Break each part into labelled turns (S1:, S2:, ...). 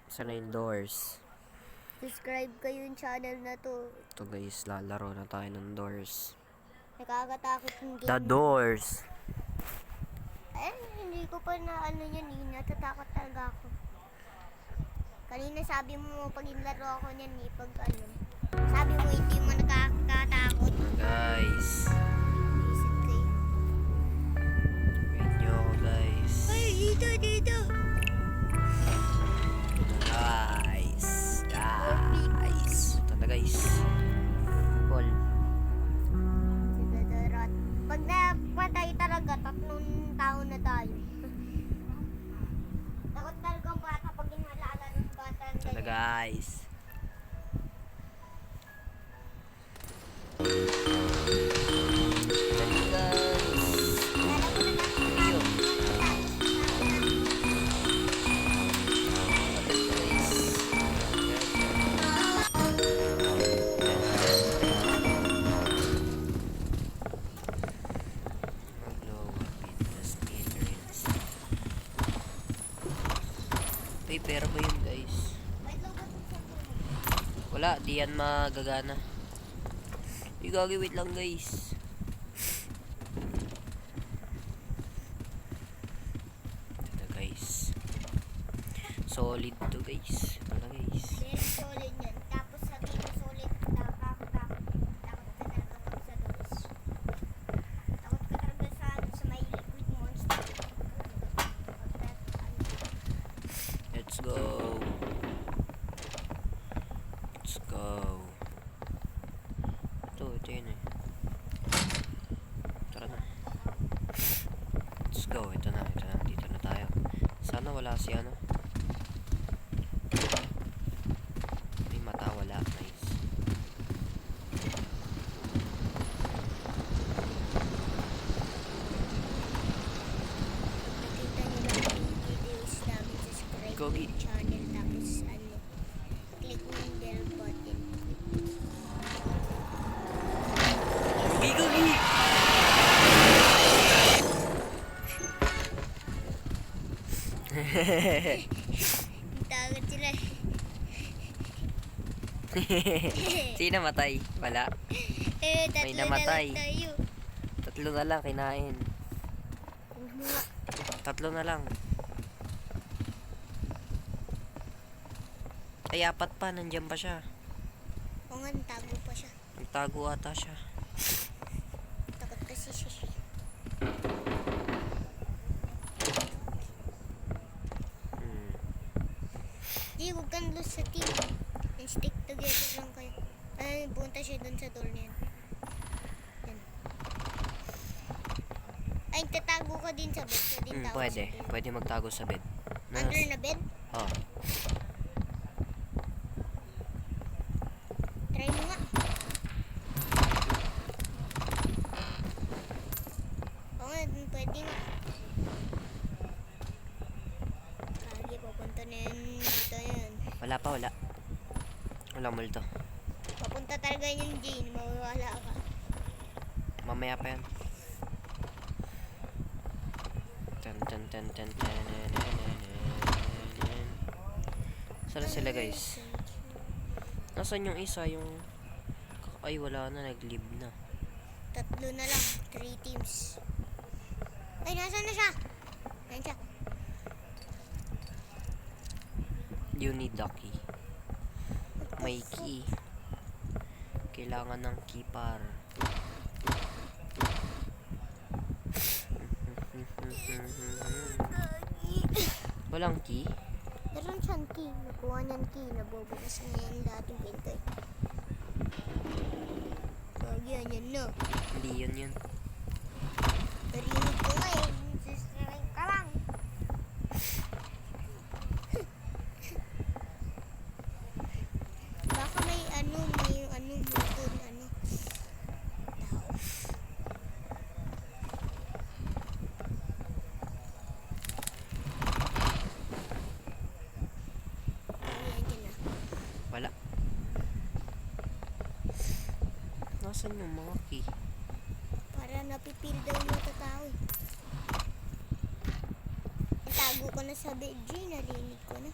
S1: Sana yung doors.
S2: Subscribe kayo yung channel na to.
S1: Ito guys, lalaro na tayo ng doors.
S2: Nakakatakot yung game.
S1: The doors.
S2: Eh, hindi ko pa na ano yan eh. Natatakot talaga ako. Kanina sabi mo pag inlaro ako niyan eh. Pag ano. Sabi mo hindi mo nakakatakot.
S1: Guys.
S2: Isip kayo.
S1: Wait nyo ako guys.
S2: Ay, dito.
S1: Guys. Ito na guys. Paul.
S2: Sige, Dorot. Pag napatay talaga, 3 taon na tayo. Takot talaga ang bata pag inalala ng bata.
S1: Ito na guys. Dali guys. May pera ba yun guys? Wala, di yan magagana. Wait lang guys. Ito na guys. Solid to guys. Ito na guys.
S2: Very solid yan. Tapos sabi mo solid, takot ka talaga pag sa doors. Takot ka talaga sa may liquid monster.
S1: Let's go. Let's go. Ito yun eh. Tara na. Let's go. Ito na. Dito na tayo. Sana wala si ano. May mata wala. Nice.
S2: Nakita niyo lang yung videos namin, subscribe
S1: Go,
S2: to
S1: Git.
S2: yung channel, tapos ano, click mo yung bell button.
S1: Gogi!
S2: Takot sila.
S1: Sino namatay? Wala.
S2: Tatlo
S1: May
S2: na
S1: namatay.
S2: lang tayo.
S1: 3 na lang kinain.
S2: Mga
S1: 3 na lang. Ay, 4 pa. Nandiyan pa siya.
S2: o nga, tago pa siya.
S1: Nagtago ata siya.
S2: Takot kasi siya. Di, huwag kang lose sa team. And stick together lang kayo. Ay, punta siya dun sa door niyan. Yan. Ay, tatago ka din sa bed. Ka din tago
S1: Pwede.
S2: sa bed.
S1: Pwede magtago sa bed.
S2: Under na bed?
S1: Oh.
S2: Try mo nga. Oo nga, pwede nga. Kagi, papunta na yan. Dito yan.
S1: Wala pa, wala. Walang multo.
S2: Papunta talaga yung Jane. Mawawala ka.
S1: Mamaya pa yan. Tan. Saan na sila guys? Nasaan yung isa? Ay, wala na. Nag-leave na.
S2: 3 na lang. 3 teams. Ay, nasaan na siya? Ayan siya.
S1: You need the key. May key. Kailangan ng key par. Walang key?
S2: Meron siyang key. Nakuha niyang key. Nabubukas niya yung dating pinto eh. Kagi, yan no.
S1: Hindi yun.
S2: Narinig ko nga eh. Susirain ka lang. Baka may motor, tao. Ayan yun na.
S1: Wala. Nasaan yung mga key?
S2: Para napipil daw yung mga tao eh. Tago ko na sa bed, narinig ko na.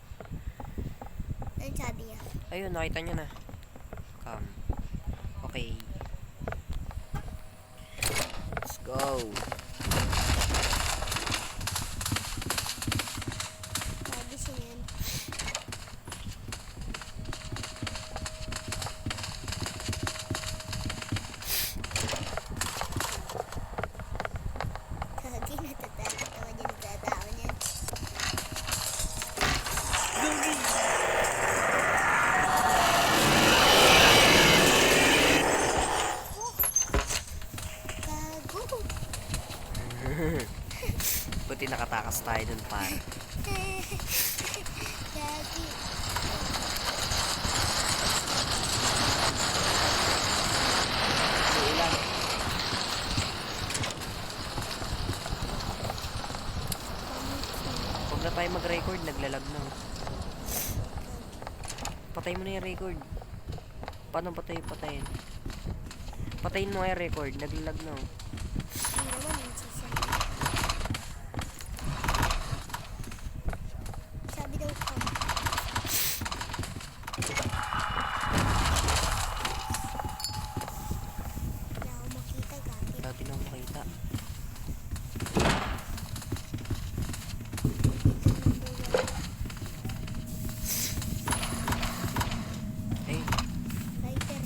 S2: sabi niya?
S1: Ayun, nakita niya na. Come. Okay. Let's go.
S2: Sabi siya yan. Kagi, natatakot ako dyan sa tao niyan. Gago.
S1: Buti nakatakas tayo dun, pare.
S2: Gagi.
S1: Ulan. Huwag na tayo mag-record, naglalag na. Patay mo na yung record. Paano patayin? Patayin mo yung record, naglalag na.
S2: Hindi naman yung sisa. Sabi daw ko. Wala akong makita, gagi.
S1: Dati na makita. Eh,
S2: Lighter.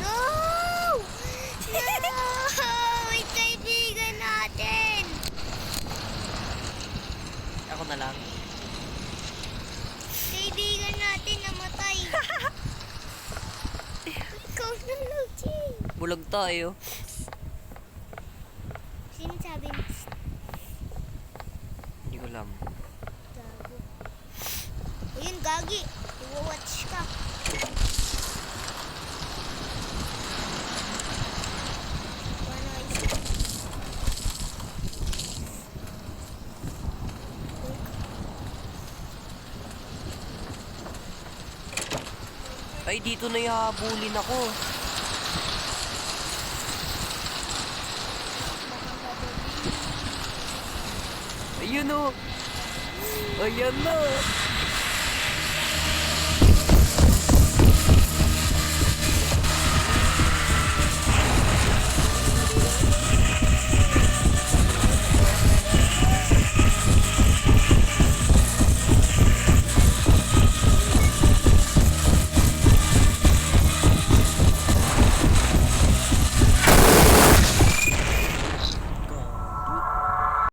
S2: No! No! May kaibigan natin!
S1: ako na lang.
S2: Kaibigan natin namatay. Ikaw na lang, Jay.
S1: Bulag tayo.
S2: Sino sabi mo?
S1: Hindi ko alam.
S2: Gago. Ayun, gagi. Iwa-watch ka. Paano kayo?
S1: Ay, dito na ihabulin ako. Ayun o. Ayan na.